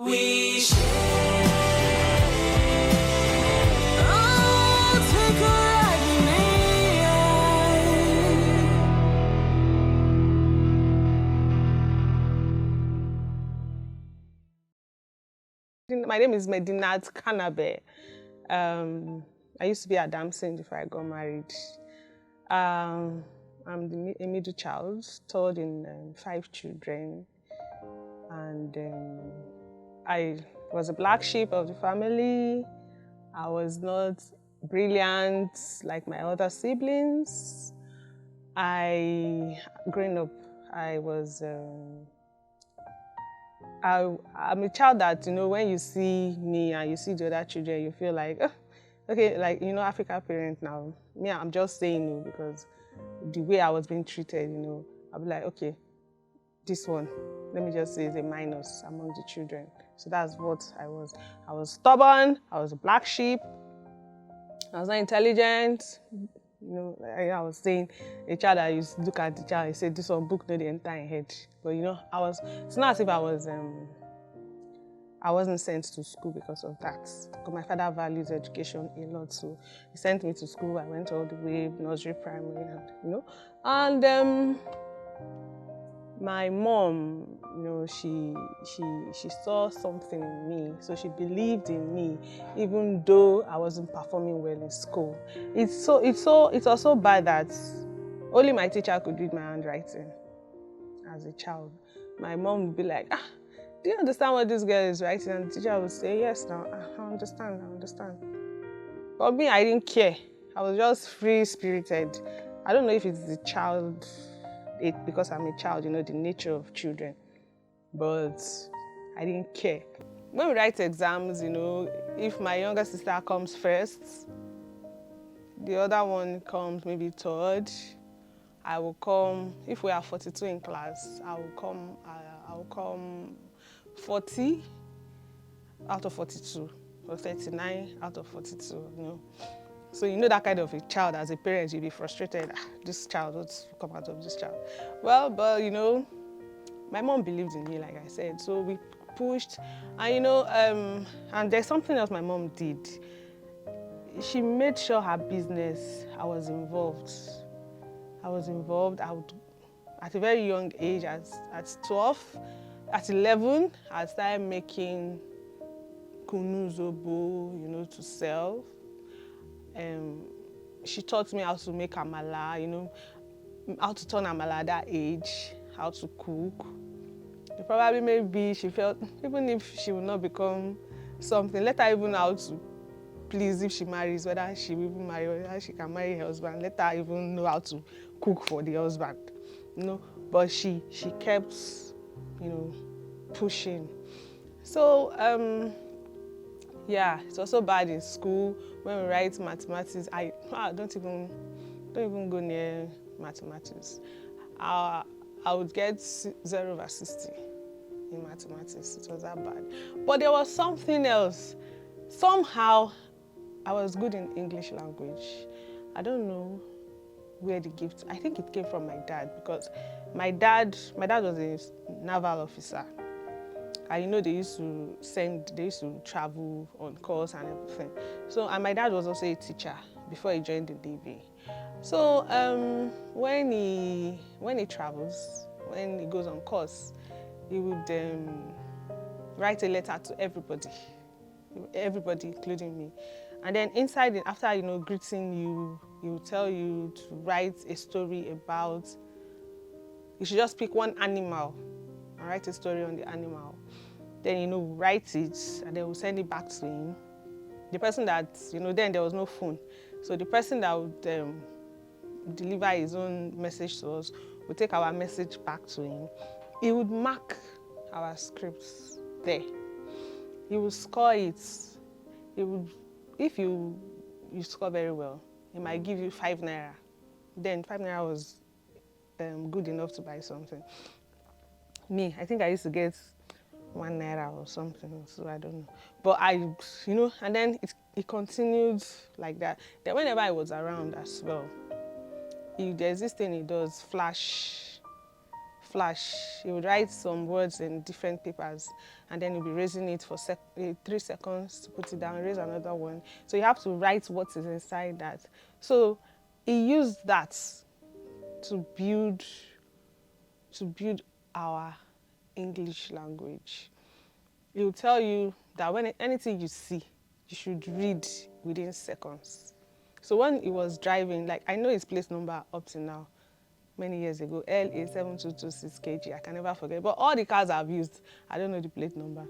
We share. Oh, take a ride with me. My name is Medinat Kanabe. I used to be a dancing before I got married. I'm a middle child, third in 5 children, and I was a black sheep of the family. I was not brilliant like my other siblings. Growing up, I'm a child that, when you see me and you see the other children, you feel like, oh, okay, like, African parent now. Me, I'm just saying no because the way I was being treated, I'll be like, okay, this one, let me just say is a minus among the children. So that's what I was. I was stubborn, I was a black sheep, I was not intelligent. I was saying, a child that used to look at the child and say, this one book no dey enter in head. But it's not as if I wasn't sent to school because of that. Because my father values education a lot, so he sent me to school. I went all the way, nursery, primary, and my mom, she saw something in me, so she believed in me, even though I wasn't performing well in school. It was so bad that only my teacher could read my handwriting as a child. My mom would be like, do you understand what this girl is writing? And the teacher would say, yes, now, I understand. But me, I didn't care. I was just free-spirited. I don't know if it's the child, because I'm a child, the nature of children. But I didn't care. When we write exams, if my younger sister comes first, the other one comes maybe third, I will come, if we are 42 in class, I will come 40 out of 42, or 39 out of 42, So that kind of a child, as a parent, you'll be frustrated. This child, what's come out of this child? Well, but my mom believed in me, like I said, so we pushed, and and there's something else my mom did. She made sure her business, I was involved. I would, at a very young age, at 12, at 11, I started making kunu zobo, to sell. She taught me how to make amala, how to turn amala at that age, how to cook. Probably maybe she felt, even if she will not become something, let her even know how to please if she marries, whether she will even marry or whether she can marry her husband, let her even know how to cook for the husband, But she kept, pushing. So, yeah, it's also bad in school when we write mathematics. I don't even go near mathematics. I would get 0/60 in mathematics. It was that bad. But there was something else. Somehow, I was good in English language. I don't know where the gift. I think it came from my dad, because my dad was a naval officer. And they used to travel on course and everything. So, and my dad was also a teacher before he joined the Navy. So, when he travels, when he goes on course, he would write a letter to everybody, including me. And then inside it, after greeting you, he will tell you to write a story about. You should just pick one animal and write a story on the animal. Then write it, and then we'll send it back to him. The person that then there was no phone, so the person that would deliver his own message to us would take our message back to him. He would mark our scripts there. He would score it. If you score very well, he might give you 5 naira. Then 5 naira was good enough to buy something. Me, I think I used to get 1 naira or something, so I don't know. But and then it continued like that. Then whenever I was around as well, there's this thing he does, flash flash. He would write some words in different papers, and then he'll be raising it for 3 seconds to put it down, raise another one. So you have to write what is inside that. So he used that to build our English language. He will tell you that when anything you see, you should read within seconds. So when he was driving, like I know his plate number up to now, many years ago, LA7226KG, I can never forget. But all the cars I've used, I don't know the plate number.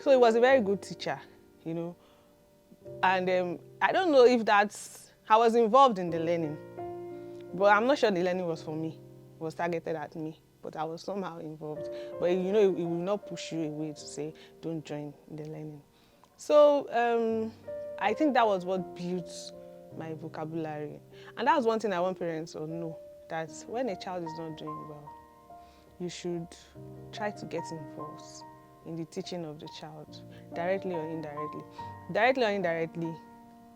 So he was a very good teacher, you know. And I don't know if I was involved in the learning, but I'm not sure the learning was for me. It was targeted at me, but I was somehow involved. But you know, it will not push you away to say, don't join the learning. So I think that was what built my vocabulary. And that's one thing I want parents to know, that when a child is not doing well, you should try to get involved in the teaching of the child, directly or indirectly. Directly or indirectly,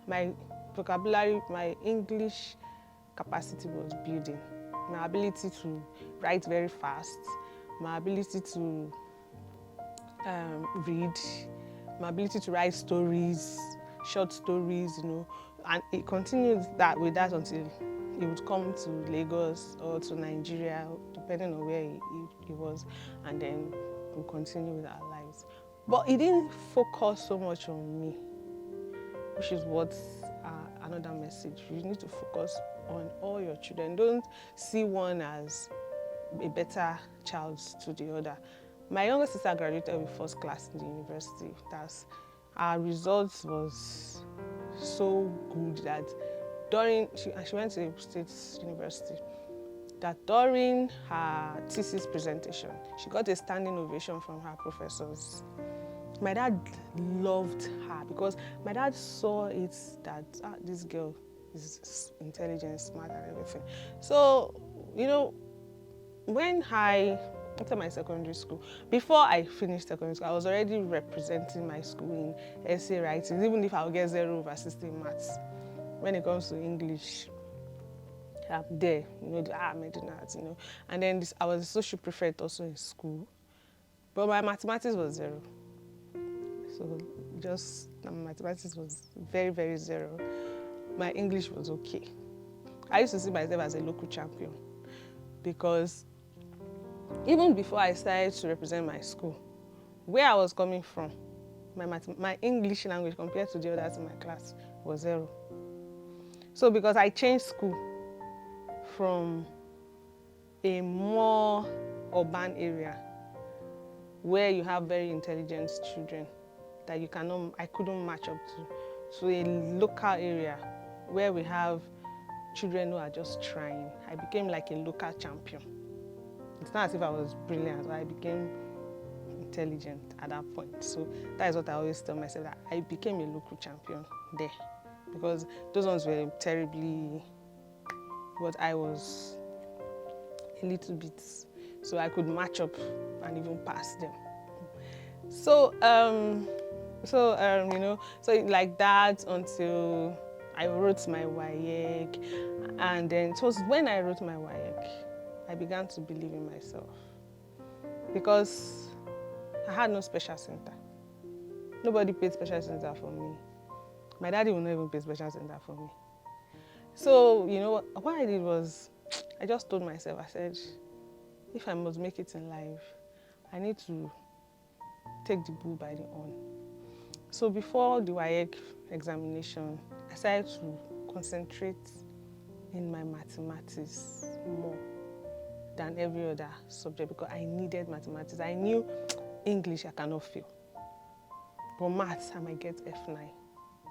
my vocabulary, my English capacity was building. My ability to write very fast, my ability to read, my ability to write stories, short stories, you know, and it continued with that until he would come to Lagos or to Nigeria, depending on where he was, and then we'll continue with our lives. But he didn't focus so much on me, which is what's another message. You need to focus on all your children. Don't see one as a better child to the other. My younger sister graduated with first class in the university. Our results was so good that she went to a state university, that during her thesis presentation, she got a standing ovation from her professors. My dad loved her because my dad saw it that this girl is intelligent, smart, and everything. So, you know, after my secondary school, before I finished secondary school, I was already representing my school in essay writing, even if I would get 0/60 in maths. When it comes to English, I'm there, you know, Medinat, you know. And then I was a social prefect also in school, but my mathematics was 0. So my mathematics was very, very 0. My English was okay. I used to see myself as a local champion because even before I started to represent my school, where I was coming from, my English language compared to the others in my class was 0. So because I changed school from a more urban area where you have very intelligent children that I couldn't match up to a local area where we have children who are just trying. I became like a local champion. It's not as if I was brilliant, but I became intelligent at that point. So that is what I always tell myself, that I became a local champion there, because those ones were terribly, but I was a little bit, so I could match up and even pass them. So you know, so like that until I wrote my WAEC, and then it was when I wrote my WAEC, I began to believe in myself, because I had no special center. Nobody paid special center for me. My daddy will not even pay special center for me. So, you know, what I did was, I just told myself, I said, if I must make it in life, I need to take the bull by the horn. So before the WAEC examination, I started to concentrate in my mathematics more than every other subject, because I needed mathematics. I knew English I cannot fail, but maths I might get F9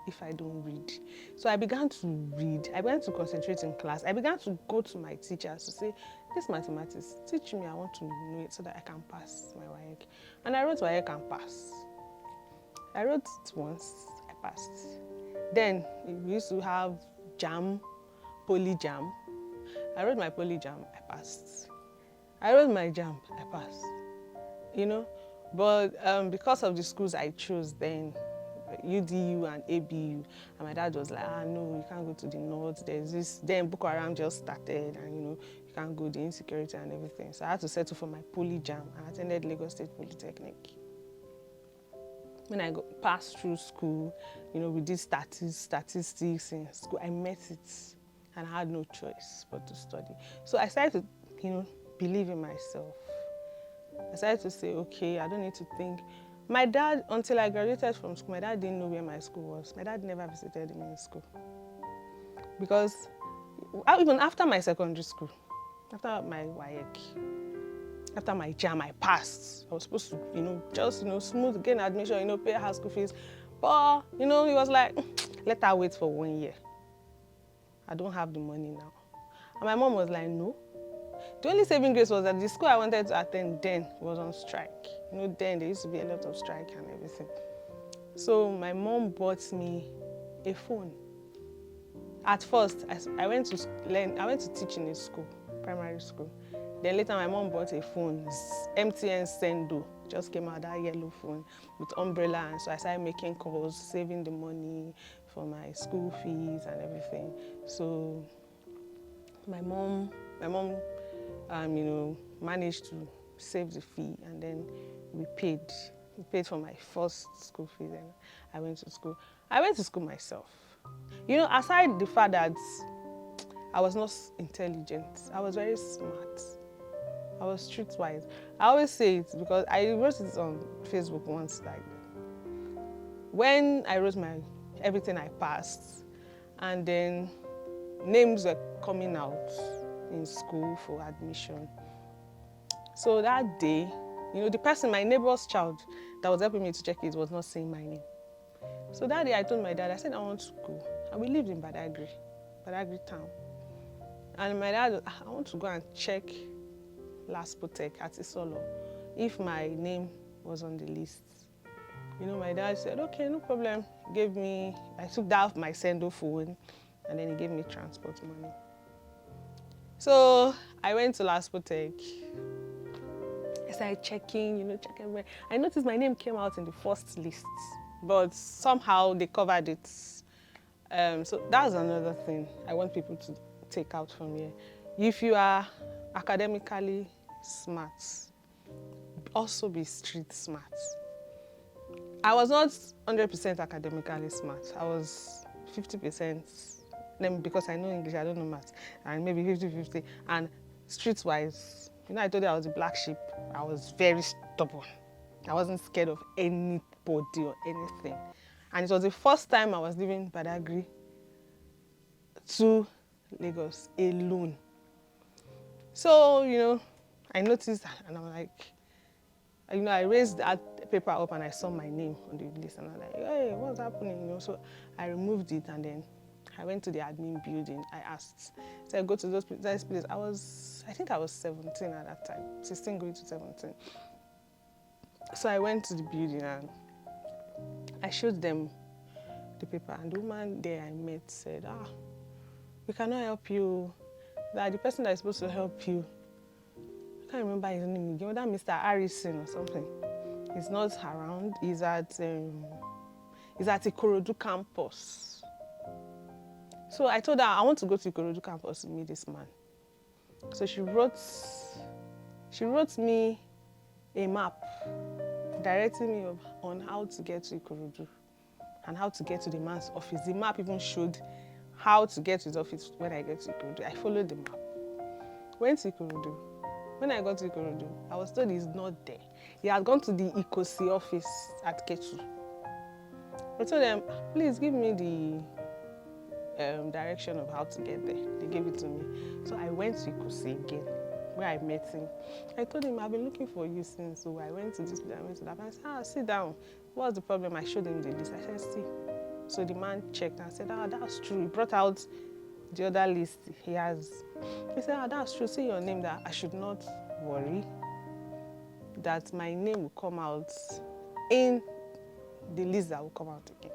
if I don't read. So I began to read. I began to concentrate in class. I began to go to my teachers to say, this mathematics, teach me, I want to know it so that I can pass my WAEC. And I wrote WAEC and pass. I wrote it once, I passed. Then we used to have JAM, Poly JAM. I wrote my Poly JAM, I passed. I wrote my JAM, I passed. You know, but because of the schools I chose then, UDU and ABU, and my dad was like, no, you can't go to the north. There's this. Then Boko Haram just started, and you know, you can't go, the insecurity and everything. So I had to settle for my poly jam and attended Lagos State Polytechnic. When I passed through school, we did statistics in school. I met it and I had no choice but to study. So I started to, believe in myself. I started to say, okay, I don't need to think. My dad, until I graduated from school, my dad didn't know where my school was. My dad never visited me in school. Because even after my secondary school, after my WAEC, after my jam, I passed. I was supposed to, just, smooth, gain admission, pay her school fees. But, he was like, let her wait for 1 year. I don't have the money now. And my mom was like, no. The only saving grace was that the school I wanted to attend then was on strike. Then there used to be a lot of strike and everything. So my mom bought me a phone. At first, I went to teach in a school, primary school. Then later my mom bought a phone, MTN Sendo, just came out, that yellow phone with umbrella. And so I started making calls, saving the money for my school fees and everything. So my mom, managed to save the fee, and then we paid for my first school fee. Then I went to school. I went to school myself. Aside the fact that I was not intelligent, I was very smart. I was streetwise. I always say it because I wrote it on Facebook once, like when I wrote everything I passed, and then names were coming out in school for admission. So that day, the person, my neighbor's child that was helping me to check it, was not saying my name. So that day I told my dad, I said I want to go. And we lived in Badagry town. And my dad, I want to go and check Laspotek at Isolo if my name was on the list. My dad said, okay, no problem. I took that off my Sendo phone, and then he gave me transport money. So I went to Laspotek. I started checking, checking. I noticed my name came out in the first list, but somehow they covered it. So that's another thing I want people to take out from here. If you are academically smart, also be street smart. I was not 100% academically smart. I was 50%. Then because I know English, I don't know maths, and maybe 50-50. And streetwise, I told you I was a black sheep. I was very stubborn. I wasn't scared of anybody or anything. And it was the first time I was leaving Badagry to Lagos alone. So, I noticed and I'm like, I raised that paper up and I saw my name on the list, and I'm like, hey, what's happening? So I removed it, and then I went to the admin building. I asked, so I go to those places. I think I was 17 at that time, 16 going to 17. So I went to the building and I showed them the paper, and the woman there I met said, we cannot help you. That the person that is supposed to help you, I can't remember his name again, that Mr. Harrison or something. He's not around. He's at Ikorodu campus. So I told her I want to go to Ikorodu campus to meet this man. So she wrote me a map directing me on how to get to Ikorodu and how to get to the man's office. The map even showed how to get to his office when I get to Ikorodu. I followed the map. Went to Ikorodu. When I got to Ikorodu, I was told he's not there. He had gone to the Ikosi office at Ketu. I told them, please give me the direction of how to get there. They gave it to me. So I went to Ikosi again, where I met him. I told him, I've been looking for you since. So I went to this place, I went to that. I said, sit down. What's the problem? I showed him the list. I said, see. So the man checked and said, that's true. He brought out the other list he has. He said, that's true. Say your name, that I should not worry, that my name will come out in the list that will come out again.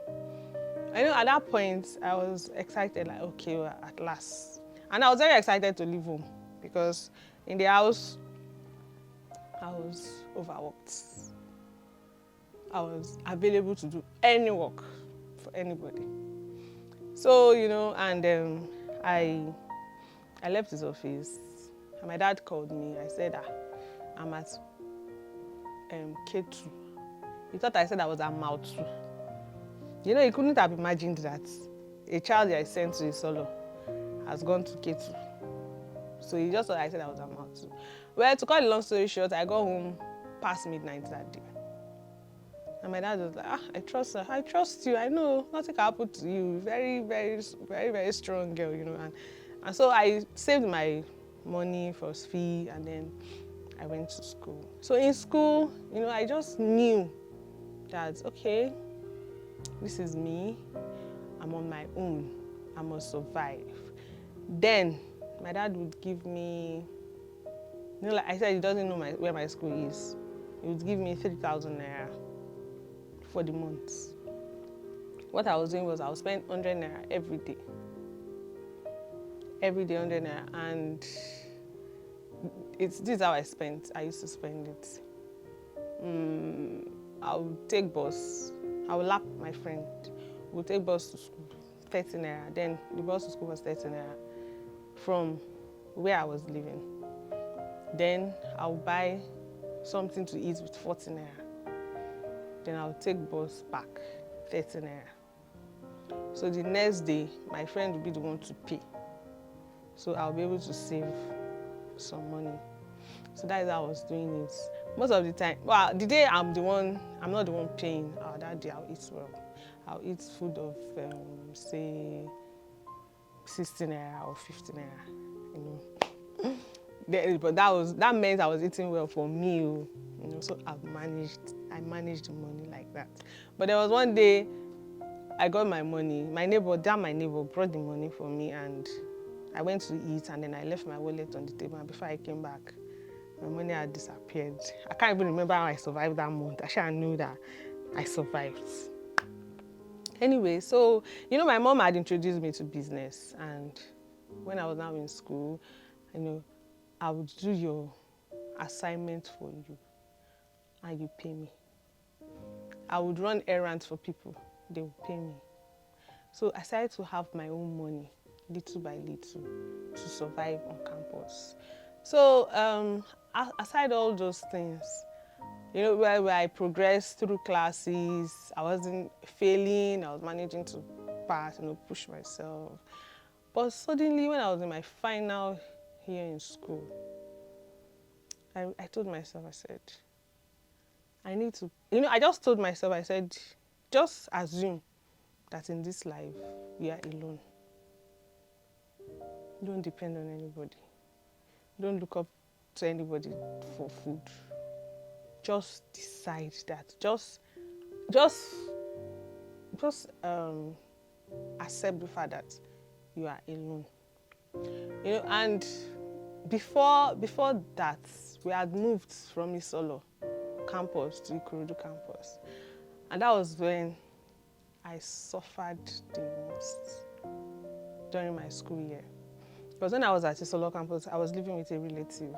I know at that point, I was excited, like, okay, well, at last. And I was very excited to leave home because in the house, I was overworked. I was available to do any work for anybody. So, and I left his office And my dad called me. I said, I'm at K2. He thought I said I was at Mount 2. You know, he couldn't have imagined that a child I sent to Isolo has gone to K2. So he just thought I said I was at Mount 2. Well, to cut the long story short, I got home past midnight that day. And my dad was like, I trust her. I trust you. I know nothing can happen to you. Very, very, very, very strong girl, you know. And so I saved my money for fee, and then I went to school. So in school, you know, I just knew that, okay, this is me. I'm on my own. I must survive. Then my dad would give me, you know, like I said, he doesn't know where my school is. He would give me 3,000 naira for the month. What I was doing was I would spend 100 naira every day. Every day 100 naira, and this is how I used to spend it. I would take bus. I would lap my friend. We'll take bus to school, 30 naira. Then the bus to school was 30 naira from where I was living. Then I'll buy something to eat with 40 naira. Then I'll take bus back, 30 naira. So the next day, my friend will be the one to pay. So I'll be able to save some money. So that is how I was doing it. Most of the time, well, the day I'm not the one paying, that day I'll eat well. I'll eat food of, say, 60 naira or 50 naira, you know. But that meant I was eating well for me, you know. So I managed the money like that. But there was one day I got my money. My neighbor brought the money for me, and I went to eat, and then I left my wallet on the table, and before I came back, my money had disappeared. I can't even remember how I survived that month. I should have known that I survived. Anyway, so, you know, my mom had introduced me to business, and when I was now in school, you know, I would do your assignment for you, and you pay me. I would run errands for people, they would pay me. So I started to have my own money, little by little, to survive on campus. So aside all those things, you know, where I progressed through classes, I wasn't failing, I was managing to pass, you know, push myself. But suddenly, when I was in my final year in school, I told myself, I said, I need to, you know, I just told myself, I said, just assume that in this life, you are alone. Don't depend on anybody. Don't look up to anybody for food. Just decide that. Just accept the fact that you are alone. You know, and before that, we had moved from Isolo campus to Ikorodu campus, and that was when I suffered the most during my school year. Because when I was at Isolo campus, I was living with a relative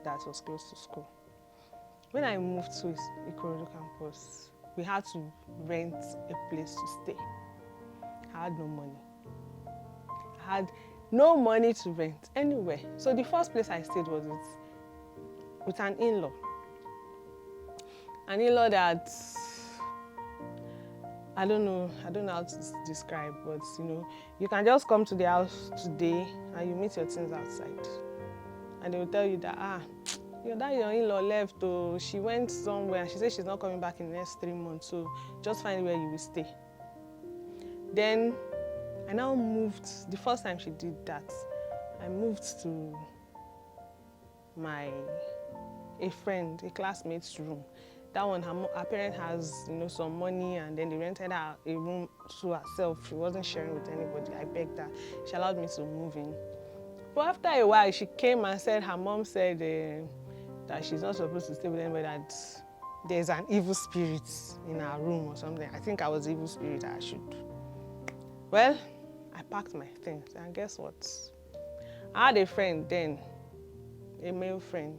that was close to school. When I moved to Ikorodu campus, we had to rent a place to stay. I had no money. I had no money to rent anywhere. So the first place I stayed was with an in-law. An in-law that, I don't know how to describe, but you know, you can just come to the house today and you meet your things outside. And they will tell you that, your in-law left, or she went somewhere and she said she's not coming back in the next 3 months, so just find where you will stay. Then I now moved, the first time she did that, I moved to a classmate's room. That one, her parent has, you know, some money, and then they rented her a room to herself. She wasn't sharing with anybody. I begged her. She allowed me to move in. But after a while, she came and said her mom said that she's not supposed to stay with anybody, that there's an evil spirit in her room or something. I think I was evil spirit, I should. Well, I packed my things, and guess what? I had a friend then, a male friend,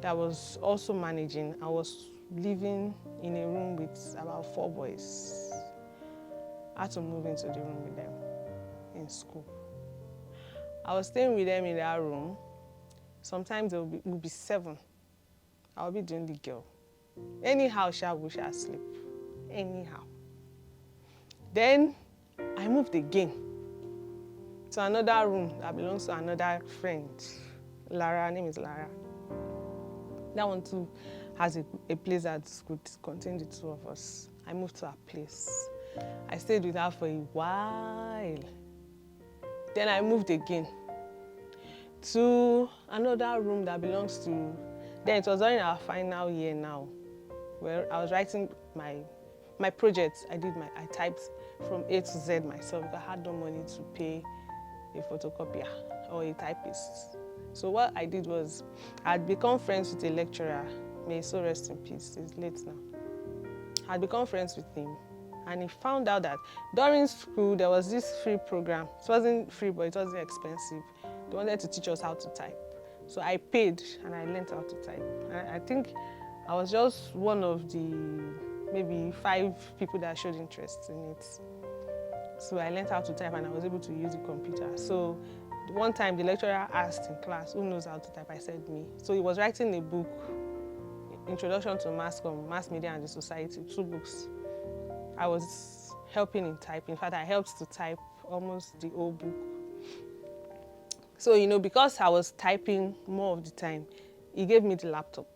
that was also managing. I was living in a room with about 4 boys. I had to move into the room with them in school. I I was staying with them in that room. Sometimes it would be 7. I'll be doing the girl. Anyhow, we shall sleep. Anyhow. Then I moved again to another room that belongs to another friend. Lara, her name is Lara. That one too has a place that could contain the 2 of us. I moved to her place. I stayed with her for a while. Then I moved again to another room that belongs to, then it was during our final year now, where I was writing my project. I typed from A to Z myself because I had no money to pay a photocopier or a typist. So what I did was, I had become friends with a lecturer. May he so rest in peace. He's late now. I had become friends with him, and he found out that during school there was this free program. It wasn't free, but it wasn't expensive. They wanted to teach us how to type. So I paid and I learned how to type. I think I was just one of the maybe 5 people that showed interest in it. So I learned how to type and I was able to use the computer. So one time the lecturer asked in class, who knows how to type? I said me. So he was writing a book, Introduction to Mass Media and the Society, 2 books. I was helping in typing. In fact, I helped to type almost the whole book. So, because I was typing more of the time, he gave me the laptop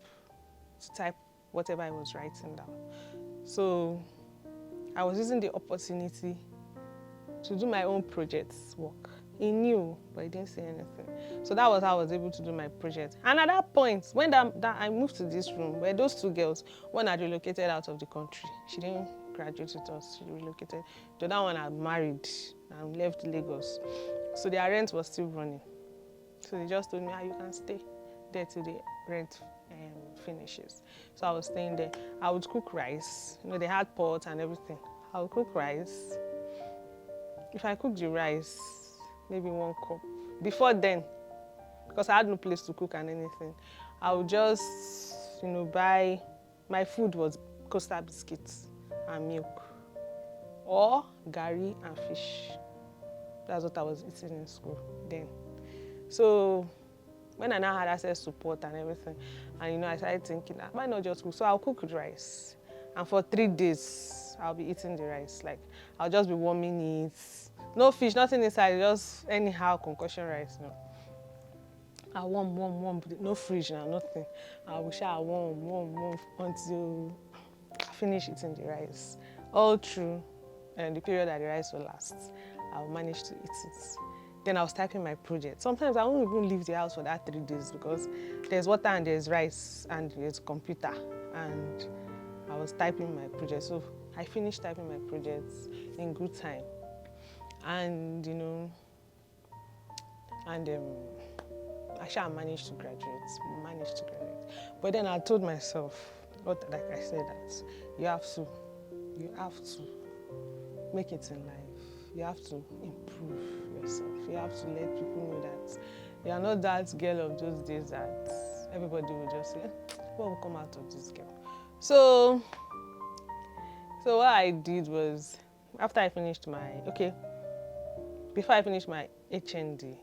to type whatever I was writing down. So I was using the opportunity to do my own projects work. He knew, but he didn't say anything. So that was how I was able to do my project. And at that point, when I moved to this room, where those 2 girls, one had relocated out of the country. She didn't graduate with us, she relocated. The other one had married and left Lagos. So their rent was still running. So they just told me, you can stay there till the rent finishes. So I was staying there. I would cook rice. They had pot and everything. I would cook rice. If I cooked the rice, maybe 1 cup. Before then, because I had no place to cook and anything, I would just, buy, my food was Costa biscuits and milk, or gari and fish. That's what I was eating in school then. So when I now had access to pot and everything, and I started thinking, why not just cook? So I'll cook rice, and for 3 days, I'll be eating the rice. Like, I'll just be warming it. No fish, nothing inside, just anyhow concoction rice. I warm, no fridge now, nothing. I will share warm until I finish eating the rice. All through the period that the rice will last, I'll manage to eat it. Then I was typing my project. Sometimes I won't even leave the house for that 3 days because there's water and there's rice and there's computer, and I was typing my project. So I finished typing my projects in good time, and I shall manage to graduate. But then I told myself, like I said, that you have to make it in life. You have to improve yourself. You have to let people know that you are not that girl of those days that everybody will just say, what will come out of this girl? So what I did was, before I finished my HND,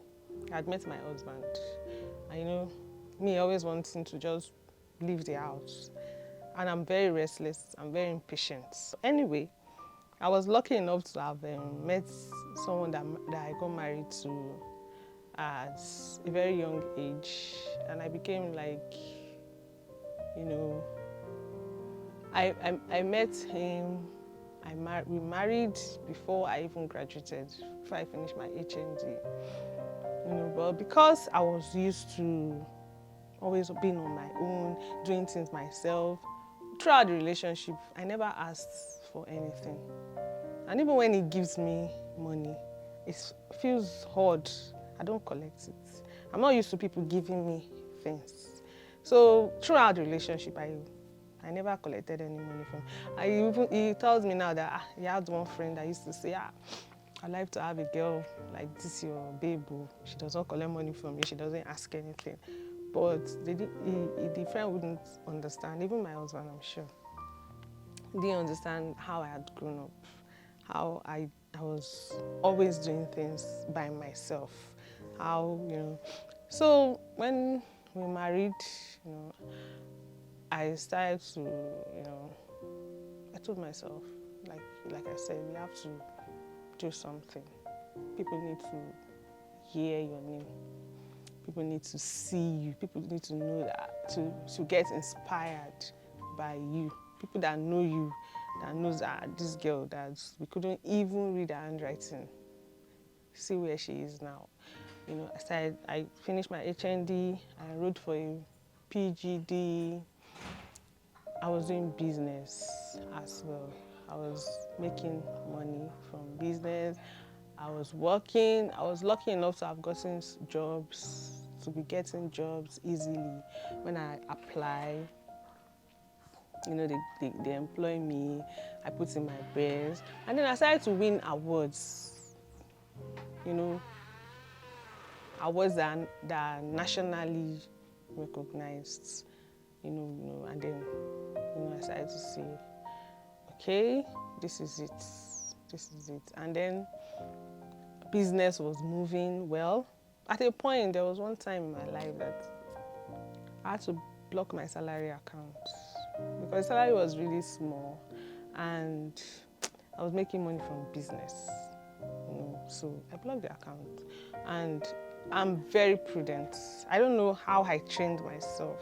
I had met my husband. And me always wanting to just leave the house. And I'm very restless, I'm very impatient. So anyway, I was lucky enough to have met someone that I got married to at a very young age. And I became like, I met him, we married before I even graduated, before I finished my HND. But because I was used to always being on my own, doing things myself, throughout the relationship, I never asked for anything. And even when he gives me money, it feels odd. I don't collect it. I'm not used to people giving me things. So throughout the relationship, I never collected any money from him. He tells me now that he had one friend that used to say, I'd like to have a girl like this, your babe. She does not collect money from me. She doesn't ask anything. But the friend wouldn't understand. Even my husband, I'm sure, didn't understand how I had grown up, how I was always doing things by myself. how, So when we married, I started to, I told myself, like I said, we have to do something. People need to hear your name. People need to see you. People need to know that, to get inspired by you. People that know you, that knows that this girl that we couldn't even read her handwriting. See where she is now. I finished my HND, I enrolled for a PGD. I was doing business as well. I was making money from business. I was working. I was lucky enough to have gotten jobs, to be getting jobs easily. When I apply, they employ me. I put in my best. And then I started to win awards, awards that are nationally recognized, and then, I started to say, okay, this is it. And then business was moving well. At a point, there was one time in my life that I had to block my salary account because the salary was really small and I was making money from business. So I blocked the account, and I'm very prudent. I don't know how I trained myself.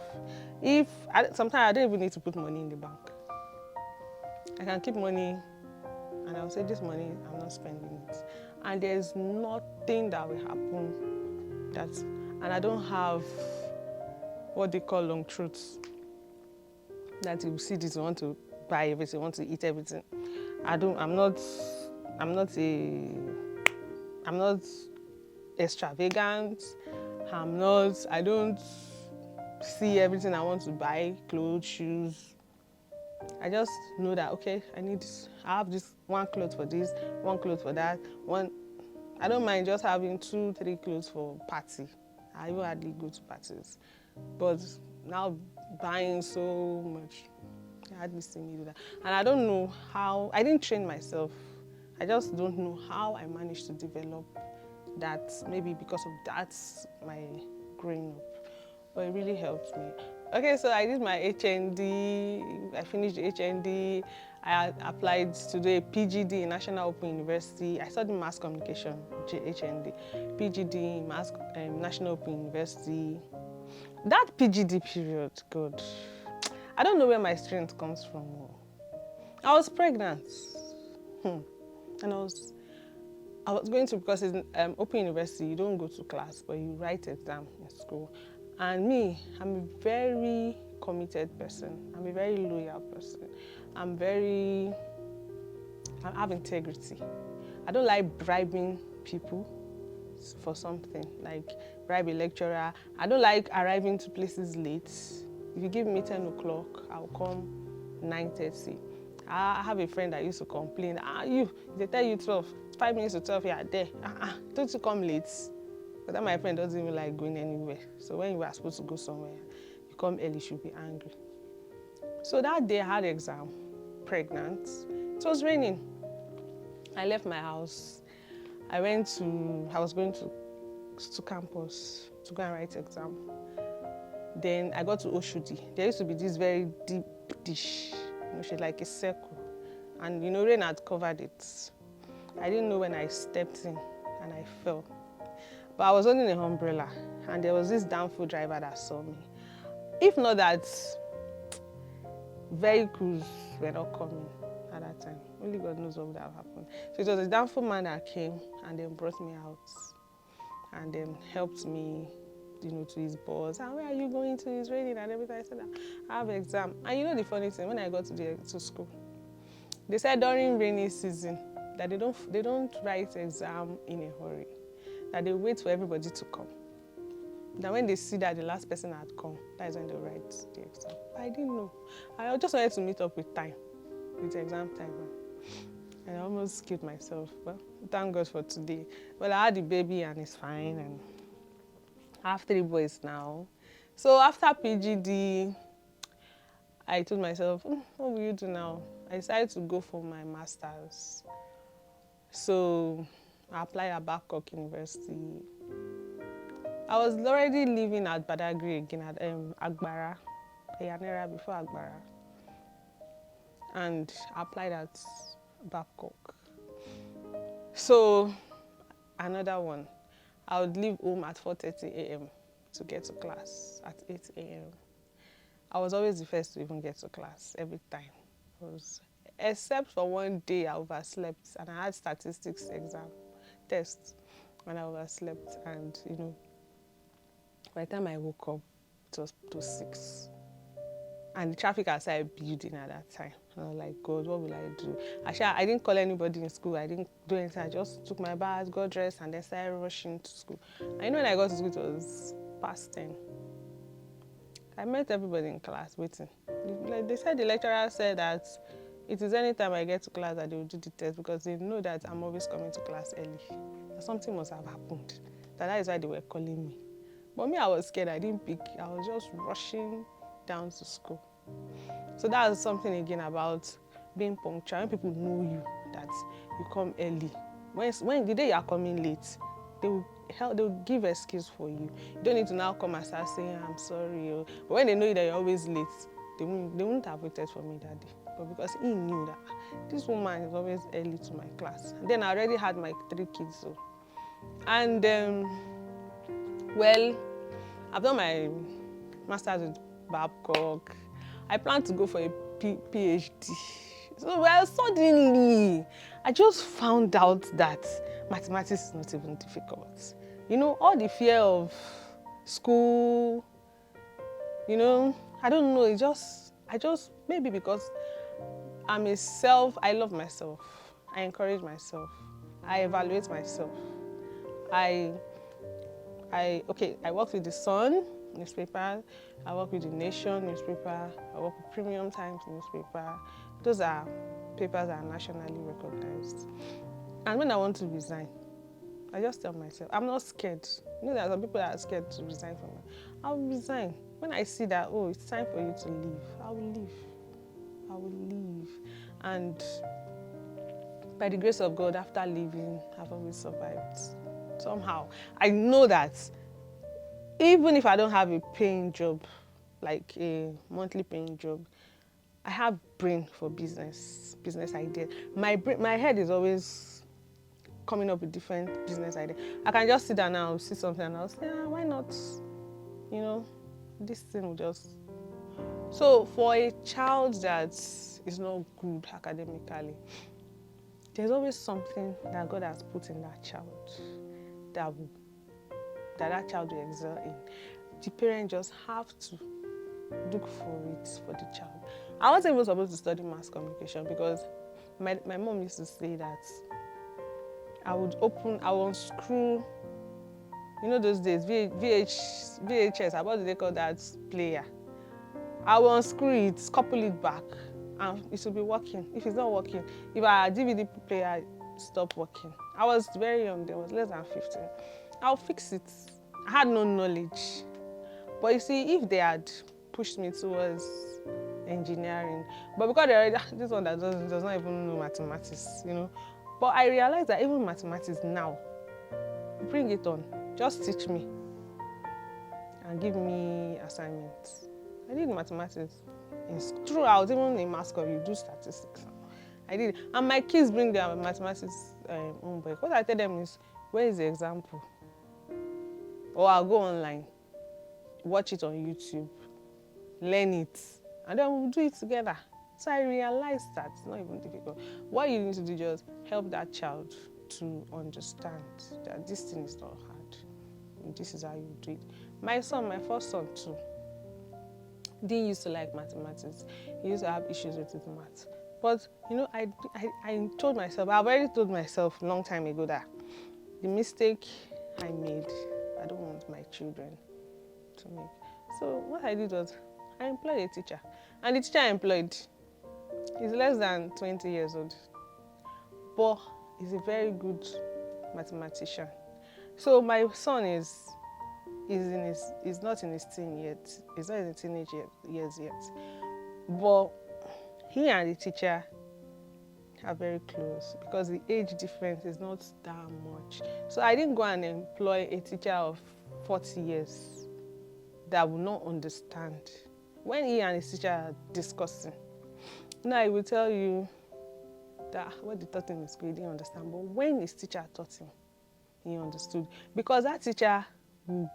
Sometimes I don't even need to put money in the bank. I can keep money and I'll say, this money, I'm not spending it. And there's nothing that will happen and I don't have what they call long truths. That you see this, you want to buy everything, you want to eat everything. I'm not extravagant. I don't see everything I want to buy, clothes, shoes. I just know that, okay, I have this one cloth for this, one cloth for that, I don't mind just having 2-3 clothes for party. I even hardly go to parties. But now buying so much, I hardly see me do that. And I don't know how, I didn't train myself. I just don't know how I managed to develop that, maybe because of that, my growing up. But it really helped me. Okay, so I did my HND, I finished the HND, I applied to do a PGD in National Open University. I studied mass communication, HND, PGD, National Open University. That PGD period, God, I don't know where my strength comes from. I was pregnant, and I was going to, because it's Open University, you don't go to class, but you write exam in school. And me, I'm a very committed person. I'm a very loyal person. I have integrity. I don't like bribing people for something, like bribe a lecturer. I don't like arriving to places late. If you give me 10 o'clock, I'll come 9:30. I have a friend that used to complain, they tell you 12, 5 minutes to 12, you are there. Don't you come late? But then my friend doesn't even like going anywhere. So when you are supposed to go somewhere, you come early, she'll be angry. So that day I had exam, pregnant. It was raining. I left my house. I was going to campus to go and write exam. Then I got to Oshodi. There used to be this very deep dish, she's like a circle. And rain had covered it. I didn't know when I stepped in and I fell. But I was holding an umbrella and there was this downfall driver that saw me. If not that, vehicles were not coming at that time. Only God knows what would have happened. So it was a downfall man that came and then brought me out and then helped me, to his boss. Where are you going to? It's raining and everything. I said, I have an exam. And the funny thing, when I got to school, they said during rainy season that they don't write exam in a hurry, that they wait for everybody to come. That when they see that the last person had come, that is when they write the exam. I didn't know. I just wanted to meet up with the exam time. And I almost killed myself. But thank God for today. Well, I had the baby and it's fine. And I have 3 boys now. So after PGD, I told myself, what will you do now? I decided to go for my master's. So I applied at Babcock University. I was already living at Badagry again at Agbara, Ayanera before Agbara, and I applied at Babcock. So another one, I would leave home at 4:30 a.m. to get to class at 8 a.m. I was always the first to even get to class every time. Except for one day I overslept and I had statistics exam test and I overslept, and by the time I woke up it was 6. And the traffic outside building at that time. And I was like, God, what will I do? Actually, I didn't call anybody in school. I didn't do anything. I just took my bath, got dressed, and then started rushing to school. And when I got to school, it was past 10. I met everybody in class waiting. Like they said, the lecturer said that it is anytime I get to class that they will do the test because they know that I'm always coming to class early. That something must have happened. That is why they were calling me. But me, I was scared. I didn't pick. I was just rushing down to school. So that was something again about being punctual. When people know you, that you come early. When the day you are coming late, they will give excuse for you. You don't need to now come and start saying I'm sorry. But when they know that you're always late, they wouldn't have waited for me that day. But because he knew that this woman is always early to my class. And then I already had my 3 kids. So. And well, I've done my master's with Babcock. I plan to go for a PhD. So suddenly, I just found out that mathematics is not even difficult. All the fear of school, I don't know. I just maybe because I love myself. I encourage myself. I evaluate myself. I work with the Sun newspaper, I work with the Nation newspaper, I work with Premium Times newspaper. Those are papers that are nationally recognized. And when I want to resign, I just tell myself, I'm not scared. There are some people that are scared to resign from me. I'll resign. When I see that, it's time for you to leave, I will leave. I will leave. And by the grace of God, after leaving, I've always survived. Somehow, I know that even if I don't have a paying job, like a monthly paying job, I have brain for business ideas. My head is always coming up with different business ideas. I can just sit down now, see something, and I'll say, why not? This thing will just. So for a child that is not good academically, there's always something that God has put in that child that child will excel in. The parents just have to look for it for the child. I wasn't even supposed to study mass communication because my mom used to say that I would unscrew, those days, VHS, what do they call that player? I will unscrew it, couple it back, and it should be working. If it's not working, if our DVD player stopped working, I was very young, there was less than 15. I'll fix it. I had no knowledge. But you see, if they had pushed me towards engineering, but because this one that does not even know mathematics, But I realized that even mathematics now, bring it on. Just teach me and give me assignments. I did mathematics throughout, even in mass comm, you do statistics. I did. And my kids bring their mathematics home book. What I tell them is, where is the example? Or I'll go online, watch it on YouTube, learn it, and then we'll do it together. So I realized that it's not even difficult. What you need to do is just help that child to understand that this thing is not hard. And this is how you do it. My first son too, didn't used to like mathematics. He used to have issues with his maths. But, I told myself, I've already told myself a long time ago that the mistake I made, I don't want my children to make. So what I did was, I employed a teacher. And the teacher I employed is less than 20 years old. But he's a very good mathematician. So my son is not in his teen yet. He's not in his teenage years yet. But he and the teacher are very close because the age difference is not that much. So I didn't go and employ a teacher of 40 years that will not understand. When he and his teacher are discussing, now he will tell you that what they taught him in school he didn't understand, but when his teacher taught him, he understood, because that teacher will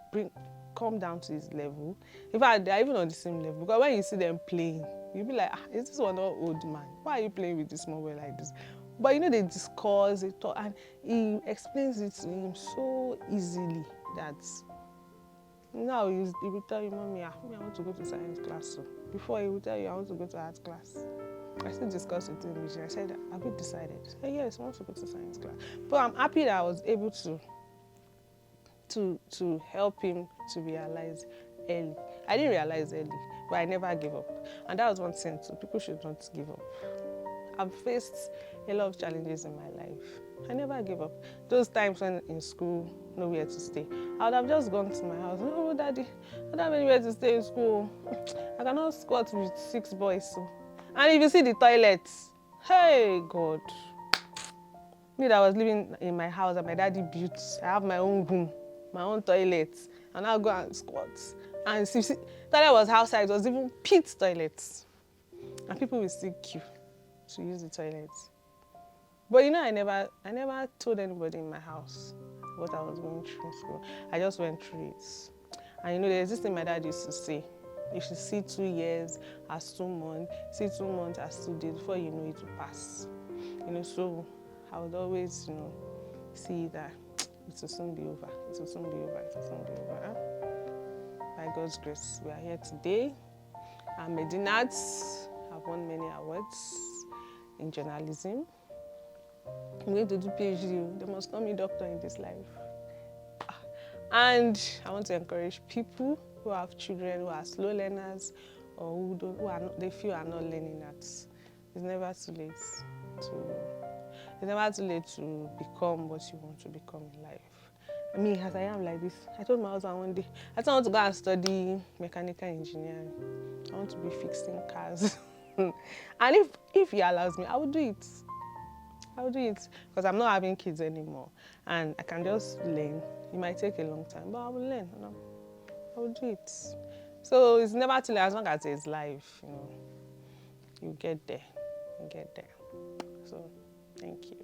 come down to his level. In fact, they are even on the same level, because when you see them playing, you'll be like, is this one not old man? Why are you playing with this small boy like this? But you know, they discuss, they talk, and he explains it to him so easily that now he will tell you, Mommy, I want to go to science class. So before he will tell you, I want to go to art class. I still discussed with him. I said, have you decided? He said, yes, I want to go to science class. But I'm happy that I was able to help him to realize early. I didn't realize early, but I never gave up. And that was one thing too. People should not give up. I've faced a lot of challenges in my life. I never gave up. Those times when in school, nowhere to stay, I would have just gone to my house. Oh, Daddy, I don't have anywhere to stay in school. I cannot squat with 6 boys. So. And if you see the toilets, hey, God. Me that was living in my house that my daddy built. I have my own room, my own toilet, and I'll go and squat. And see, toilet was outside, it was even pit toilets. And people will still queue to use the toilets. But you know, I never told anybody in my house what I was going through in school. I just went through it. And you know, there's this thing my dad used to say. You should see 2 years as 2 months, see 2 months as 2 days before you know it will pass. You know, so I would always, see that it will soon be over. It will soon be over. It will soon be over. Huh? By God's grace, we are here today. I'm Medinat. I've won many awards in journalism. I'm going to do PhD. There must not be a doctor in this life. And I want to encourage people who have children who are slow learners or they feel are not learning that it's never too late to become what you want to become in life. I mean, as I am like this, I told my husband one day, I want to go and study mechanical engineering. I want to be fixing cars. And if he allows me, I will do it. I will do it because I'm not having kids anymore, and I can just learn. It might take a long time, but I will learn. I will do it. So it's never too late as long as there's life. You get there. You get there. So thank you.